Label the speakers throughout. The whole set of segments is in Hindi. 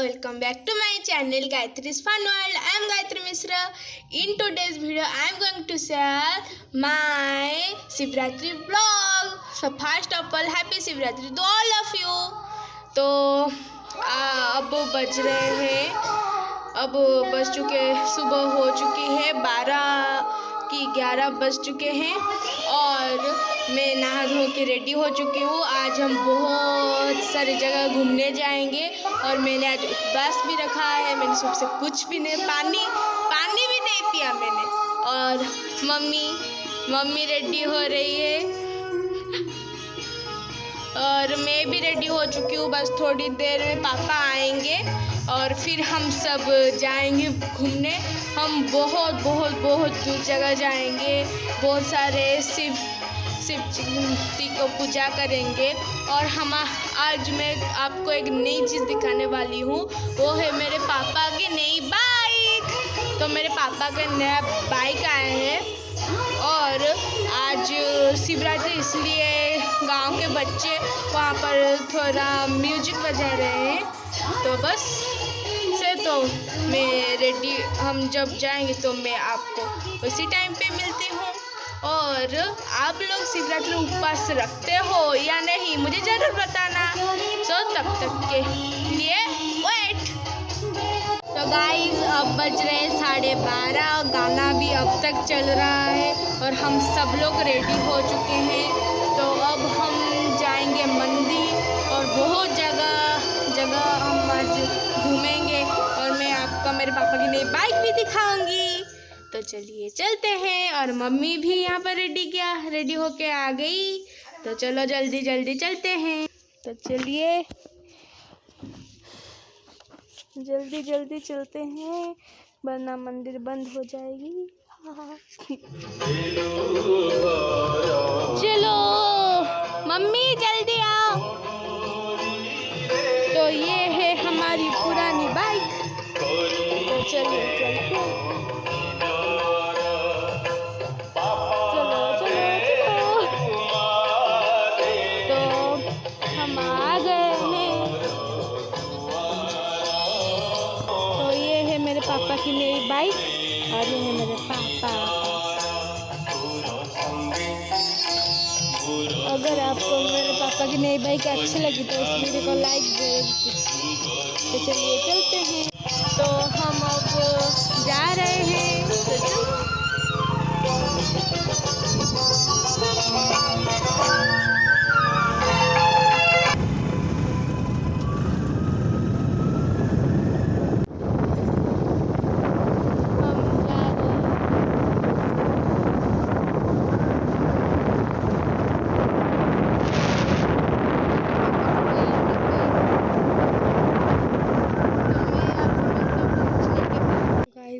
Speaker 1: welcome back to my channel Gayatri's Fun World. I am Gayatri Misra. In today's video I am going to share my Shivratri vlog. So first of all happy Shivratri to all of you. तो अब बज रहे हैं, अब बज चुके, सुबह हो चुकी है 12 की 11 बज चुके हैं और मैं नहा धो के रेडी हो चुकी हूँ। आज हम बहुत सारी जगह घूमने जाएंगे और मैंने आज उपवास भी रखा है। मैंने सुबह से कुछ भी नहीं, पानी भी नहीं पिया मैंने। और मम्मी रेडी हो रही है और मैं भी रेडी हो चुकी हूँ। बस थोड़ी देर में पापा आएंगे और फिर हम सब जाएंगे घूमने। हम बहुत दूर जगह जाएंगे, बहुत सारे शिव जी को पूजा करेंगे। और आज मैं आपको एक नई चीज़ दिखाने वाली हूँ, वो है मेरे पापा की नई बाइक। तो मेरे पापा का नया बाइक आया है और आज शिवरात्रि इसलिए गांव के बच्चे वहाँ पर थोड़ा म्यूजिक बजा रहे हैं। तो बस से तो मैं रेडी, हम जब जाएंगे तो मैं आपको उसी टाइम पे मिलती हूँ। और आप लोग शिवरात्रि उपवास रखते हो या नहीं मुझे ज़रूर बताना। तो तब तक के लिए वेट। तो गाइस अब बज रहे 12:30, गाना भी अब तक चल रहा है और हम सब लोग रेडी हो चुके हैं। तो अब हम जाएंगे मंदिर और बहुत जगह हम आज घूमेंगे और मैं आपको मेरे पापा की नई बाइक भी दिखाऊंगी। तो चलिए चलते हैं। और मम्मी भी यहाँ पर रेडी होके आ गई। तो चलो जल्दी चलते हैं। तो चलिए जल्दी चलते हैं वरना मंदिर बंद हो जाएगी। चलो मम्मी जल्दी आओ। तो ये है हमारी पुरानी बाइक। तो चलिए चलते हैं। पापा की नई बाइक और ये है मेरे पापा। अगर आपको मेरे पापा की नई बाइक अच्छी लगी तो इस वीडियो को लाइक जरूर। तो चलिए चलते हैं। तो हम अब जा रहे हैं।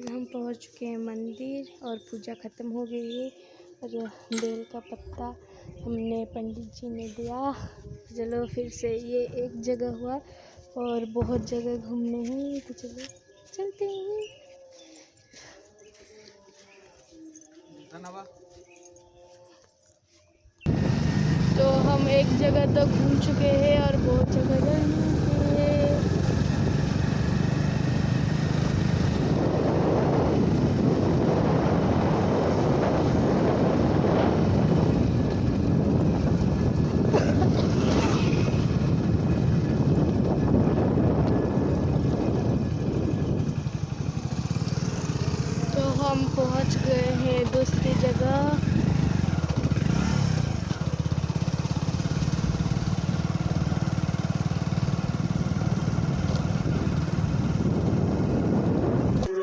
Speaker 1: हम पहुंच चुके हैं मंदिर और पूजा ख़त्म हो गई है। और बेल का पत्ता हमने पंडित जी ने दिया। चलो फिर से ये एक जगह हुआ और बहुत जगह घूमने हैं। तो चलो चलते हैं। तो हम एक जगह तो घूम चुके हैं और बहुत जगह जाएंगे। हम पहुंच गए हैं दूसरी जगह।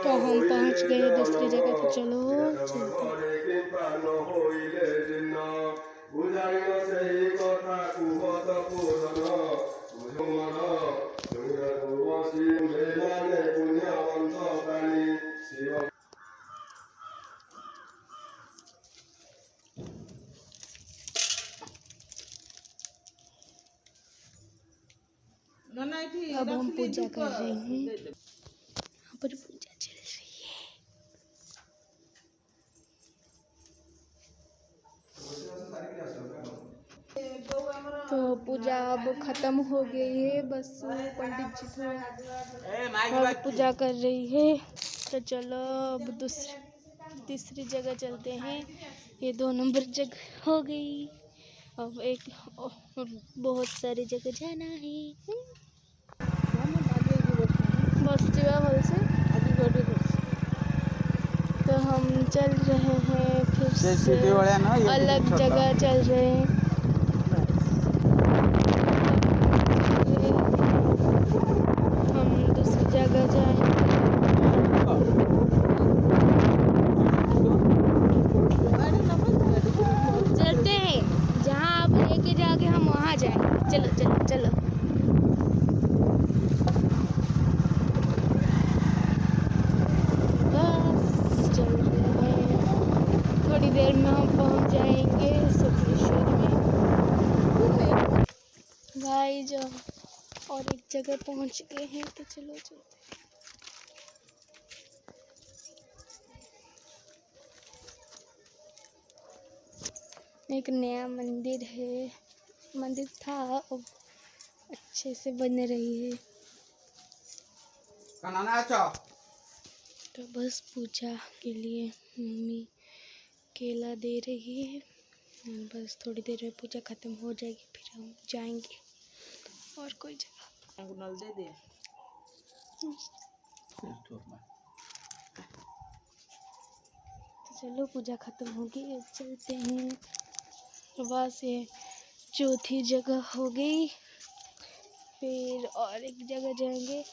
Speaker 1: तो हम पहुंच गए दूसरी जगह। तो चलो अब हम पूजा कर रहे हैं। यहाँ पर पूजा चल रही है। तो पूजा अब ख़त्म हो गई है, बस पंडित जी थोड़ा और पूजा कर रही है। तो चलो अब तीसरी जगह चलते हैं। ये 2 नंबर जगह हो गई, अब एक बहुत सारी जगह जाना है। बस से तो हम चल रहे हैं, फिर से अलग जगह चल रहे हैं। हम दूसरी जगह जाएंगे। चलते हैं, जहाँ आप लेके जाके हम वहाँ जाएंगे। चलो चलो चलो। बस चल रहे हैं, थोड़ी देर में हम पहुँच जाएंगे सप्तेश्वर में। भाई जो और एक जगह पहुँच गए हैं, तो चलो चलते हैं। एक नया मंदिर है, मंदिर था अब अच्छे से बन रही है। तो बस पूजा के लिए मम्मी केला दे रही है। बस थोड़ी देर में पूजा ख़त्म हो जाएगी, फिर हम जाएंगे और कोई जगह। तो चलो पूजा ख़त्म होगी, अब चलते हैं। वहाँ से चौथी जगह हो गई, फिर और एक जगह जाएंगे।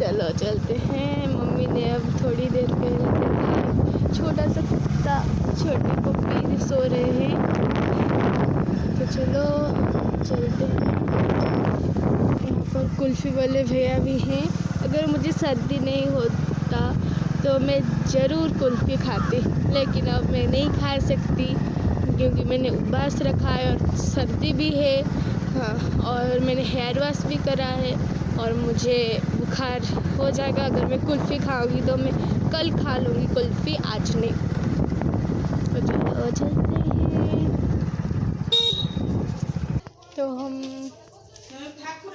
Speaker 1: चलो चलते हैं। मम्मी ने अब थोड़ी देर पहले देखा छोटा सा कुत्ता, छोटी पप्पी सो रहे हैं। तो चलो चलते हैं। यहाँ पर कुल्फ़ी वाले भैया भी हैं। अगर मुझे सर्दी नहीं होता तो मैं ज़रूर कुल्फ़ी खाती, लेकिन अब मैं नहीं खा सकती क्योंकि मैंने उपवास रखा है और सर्दी भी है। हाँ, और मैंने हेयर वॉश भी करा है और मुझे बुखार हो जाएगा अगर मैं कुल्फ़ी खाऊंगी। तो मैं कल खा लूँगी कुल्फ़ी, आज नहीं। तो चलो चलते हैं। तो हम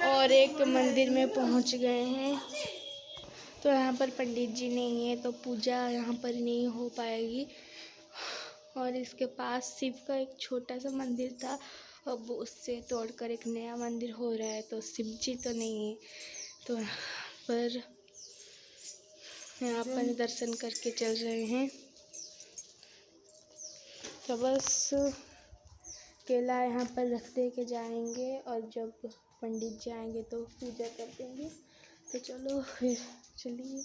Speaker 1: और एक मंदिर में पहुंच गए हैं। तो यहाँ पर पंडित जी नहीं है, तो पूजा यहाँ पर नहीं हो पाएगी। और इसके पास शिव का एक छोटा सा मंदिर था, अब उससे तोड़कर एक नया मंदिर हो रहा है, तो शिव जी तो नहीं है। तो यहाँ पर दर्शन करके चल रहे हैं। तो बस केला यहाँ पर रख दे के जाएंगे और जब पंडित जी आएंगे तो पूजा कर देंगे। तो चलो फिर चलिए।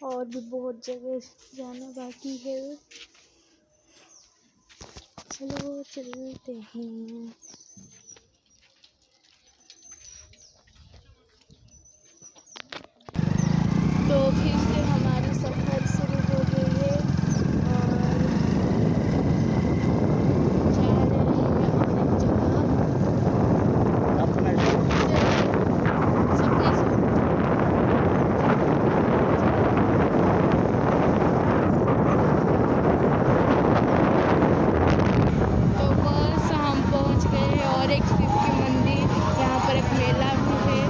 Speaker 1: और भी बहुत जगह जाना बाकी है, चलो चलते हैं। तो फिर से हमारी सफ़र शुरू हो गई है और जा रहे हैं अपनी जगह। तो बस हम पहुंच गए हैं और एक शिव की मंदिर, यहाँ पर एक मेला भी है।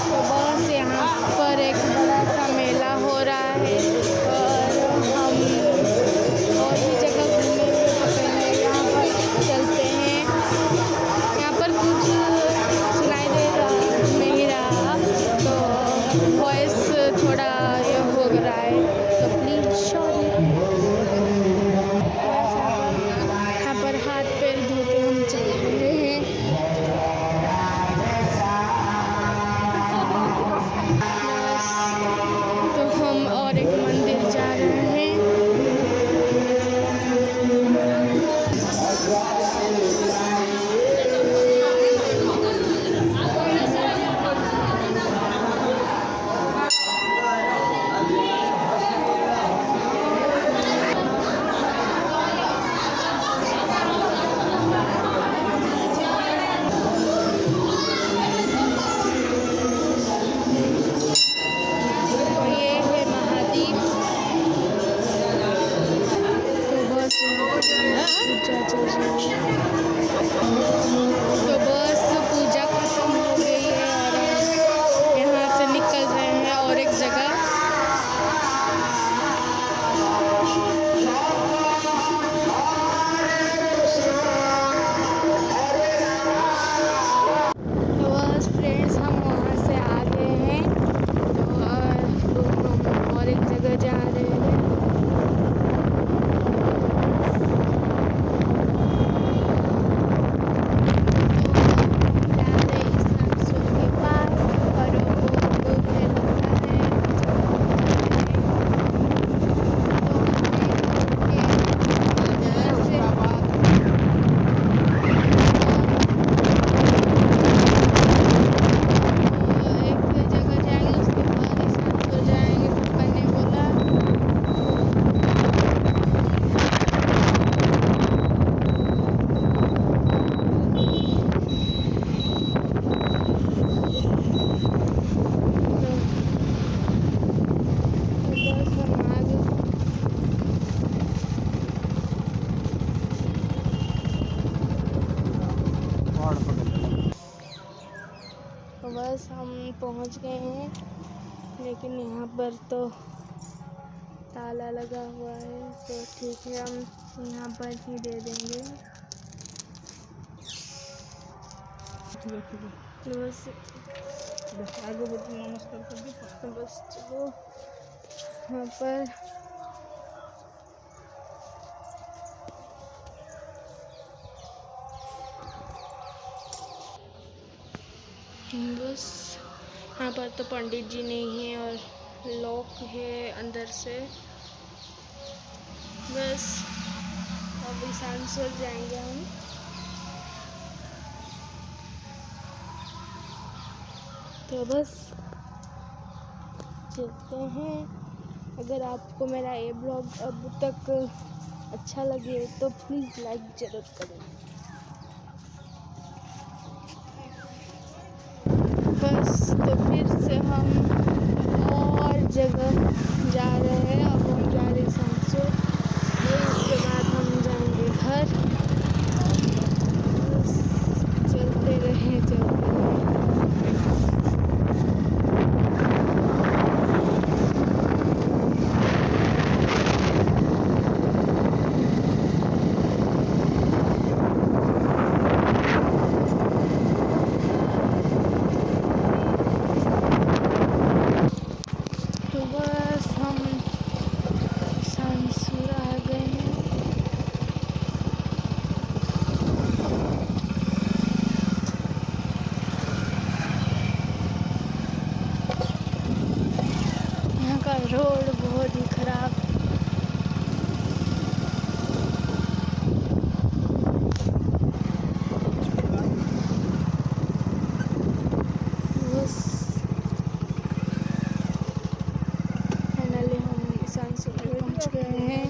Speaker 1: तो बस यहाँ पर एक बड़ा सा मेला हो रहा है और हम और भी जगह घूमेंगे। तो पहले यहाँ पर चलते हैं। यहाँ पर कुछ सुनाई नहीं रहा, तो वॉइस थोड़ा ये हो रहा है, तो प्लीज़ सॉरी। यहाँ पर हाथ पैर धो के हम चल रहे हैं। बस हम पहुंच गए हैं, लेकिन यहाँ पर तो ताला लगा हुआ है, तो ठीक है हम यहाँ पर ही दे देंगे। बस आगे नमस्कार कर दो, बस चलो यहाँ पर बस यहाँ पर तो पंडित जी नहीं है और लॉक है अंदर से। बस अभी सांसोर जाएंगे हम। तो बस चलते हैं। अगर आपको मेरा ये ब्लॉग अब तक अच्छा लगे तो प्लीज़ लाइक ज़रूर करें। बस तो फिर से हम और जगह जा रहे हैं। अब हम जा रहे हैं सांसोर, इसके बाद हम जाएंगे घर। बस चलते रहे चलते रहे। तो बस हम सांसोर आ गए हैं। यहाँ का रोड बहुत ही खराब। बस फाइनली हम सांसोर पहुँच गए हैं।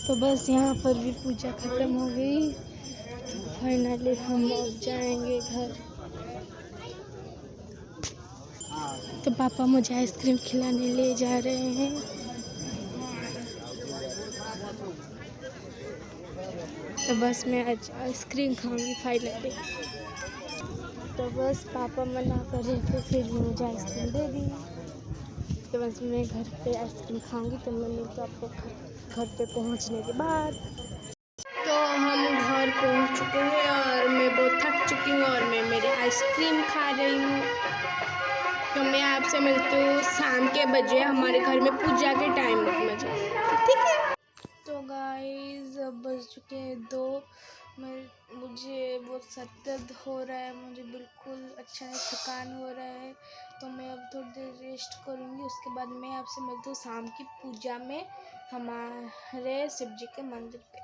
Speaker 1: तो बस यहाँ पर भी पूजा ख़त्म हो गई। तो फाइनली हम अब जाएंगे घर। तो पापा मुझे आइसक्रीम खिलाने ले जा रहे हैं। तो बस मैं आज आइसक्रीम खाऊंगी फाइनली। तो बस पापा मना कर रहे थे, फिर मुझे आइसक्रीम दे दी। तो बस मैं घर पे आइसक्रीम खाऊंगी, तो मैं मिलती हूँ आपको घर पे पहुंचने के बाद। तो हम घर पहुंच चुके हैं और मैं बहुत थक चुकी हूँ और मैं मेरी आइसक्रीम खा रही हूँ। तो मैं आपसे मिलती हूँ शाम के बजे हमारे घर में पूजा के टाइम में, ठीक है। तो गाइस अब बज चुके हैं 2। मुझे बहुत सर दर्द हो रहा है, मुझे बिल्कुल अच्छा है, थकान हो रहा है। तो मैं अब थोड़ी देर रेस्ट करूँगी, उसके बाद मैं आपसे मिलती हूँ शाम की पूजा में हमारे शिव जी के मंदिर पे,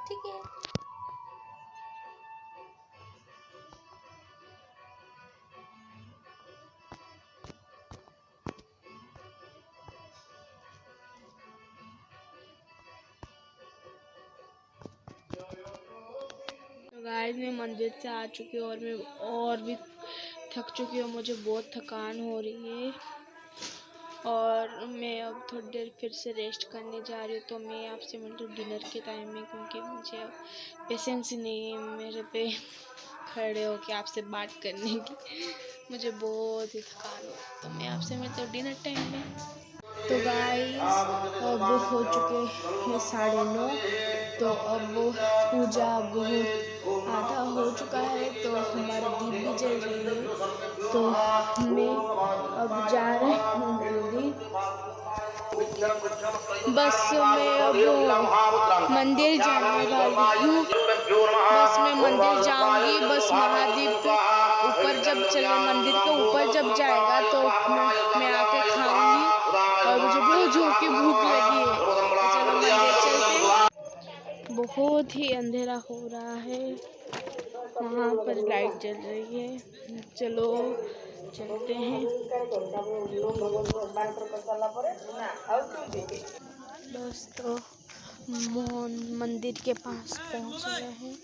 Speaker 1: ठीक है। गाइस मैं मंदिर से आ चुकी हूँ और मैं और भी थक चुकी हूँ, मुझे बहुत थकान हो रही है और मैं अब थोड़ी देर फिर से रेस्ट करने जा रही हूँ। तो मैं आपसे मिलती हूँ डिनर के टाइम में, क्योंकि मुझे अब पेशेंस नहीं है मेरे पे खड़े होके आपसे बात करने की। मुझे बहुत ही थकान हो, तो मैं आपसे मिलती हूँ डिनर टाइम में। तो गाइस अब हो चुके हैं 9:30। तो अब पूजा बहुत आधा हो चुका है, तो हमारा दीप भी जल रही है। तो मैं अब जा रही हूँ मंदिर। बस मैं अब मंदिर जाने वाली हूँ। बस मैं मंदिर जाऊंगी। बस महादेव के ऊपर जब चले, मंदिर के ऊपर जब जाएगा तो मैं आके खाऊंगी और मुझे बहुत जोर की भूख लगी है। तो चलो मंदिर चलते हैं। बहुत ही अंधेरा हो रहा है। वहाँ पर लाइट जल रही है। चलो चलते हैं। दोस्तों मंदिर के पास पहुँच गए हैं।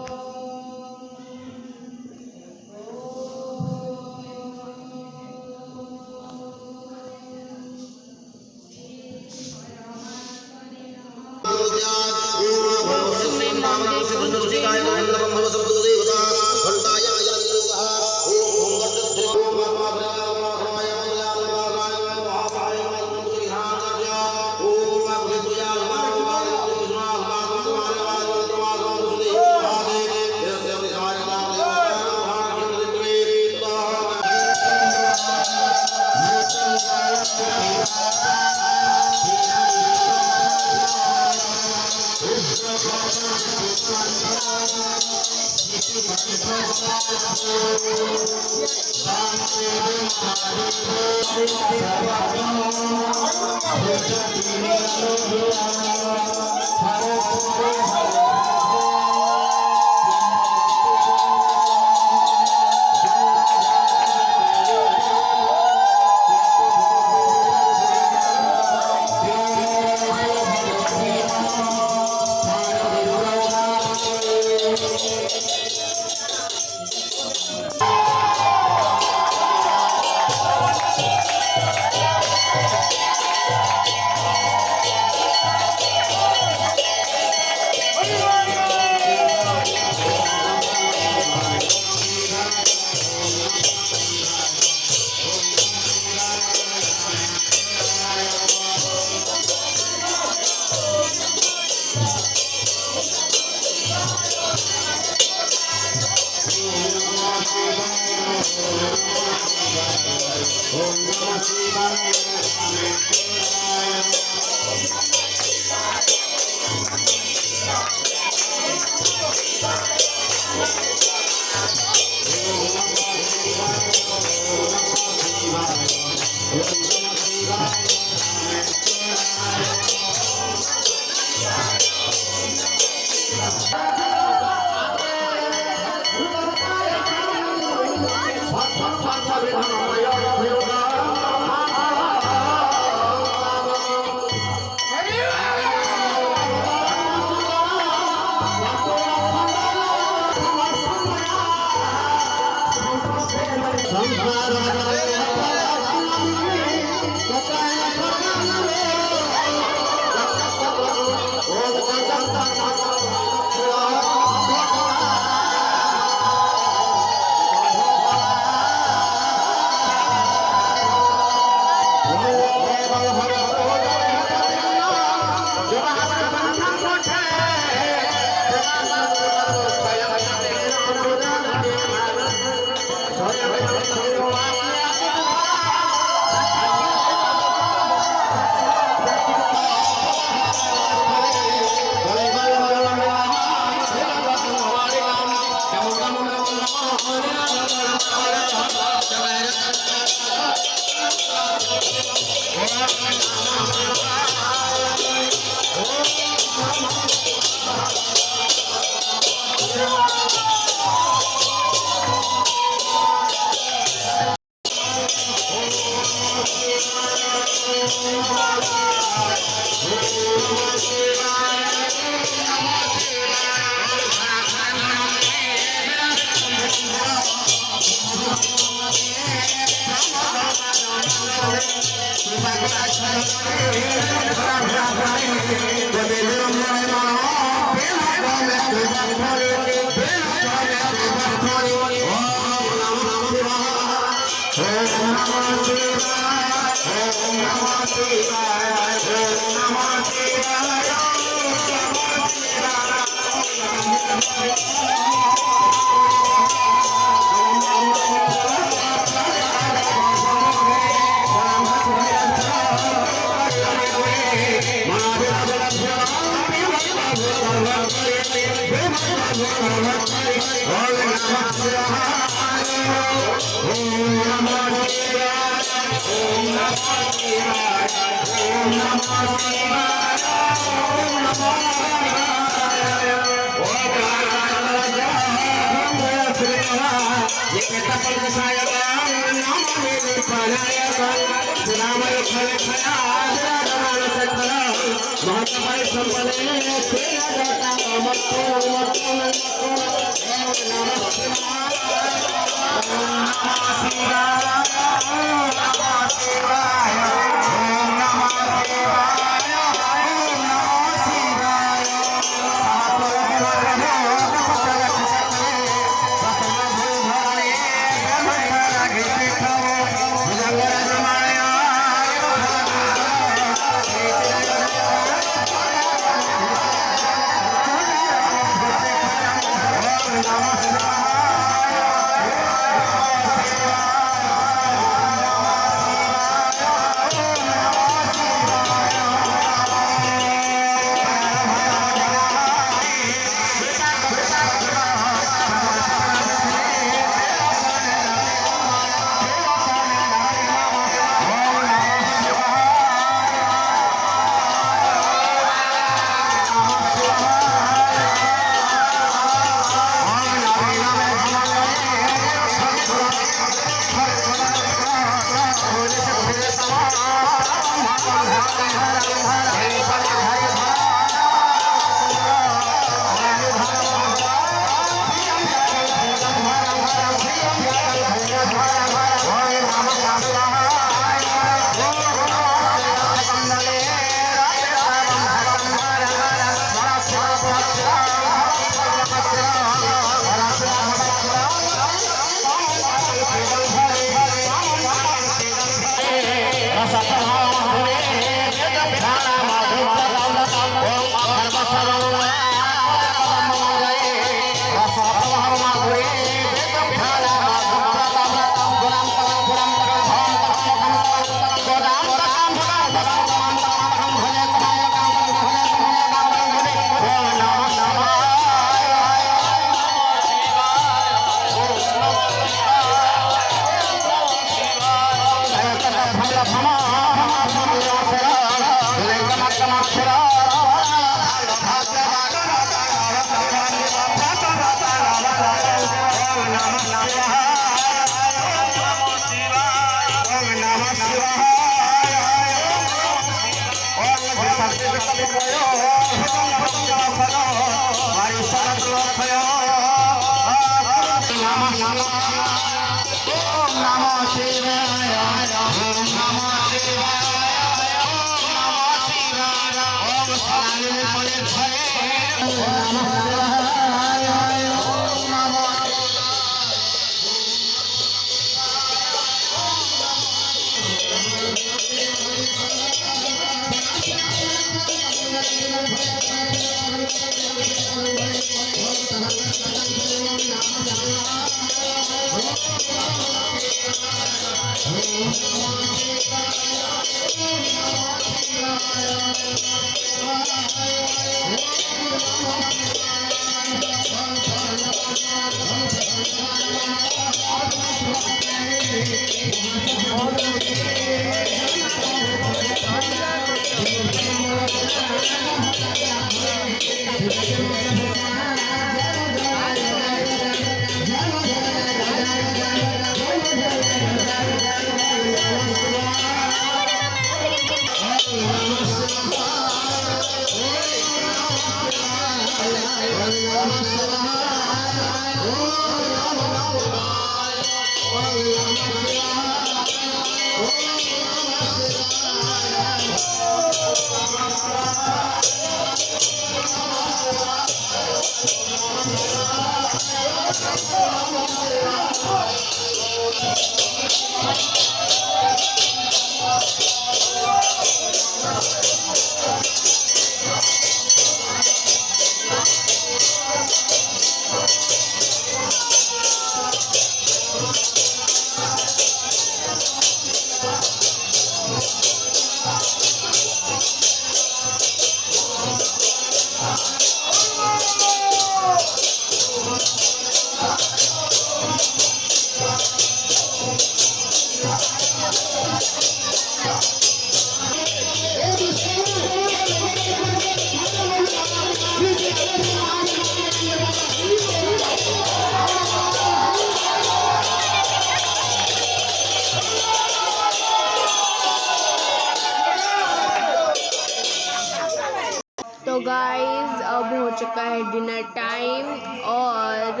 Speaker 1: गाइस अब हो चुका है डिनर टाइम और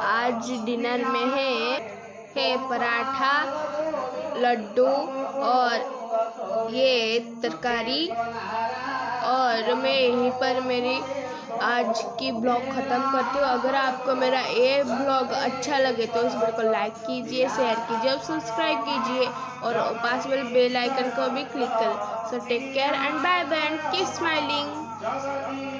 Speaker 1: आज डिनर में है पराठा, लड्डू और ये तरकारी। और मैं यहीं पर मेरी आज की ब्लॉग ख़त्म करती हूँ। अगर आपको मेरा ये ब्लॉग अच्छा लगे तो इस वीडियो को लाइक कीजिए, शेयर कीजिए और सब्सक्राइब कीजिए और पास वाले बेल आइकन को भी क्लिक करें। So take care and bye bye and keep smiling.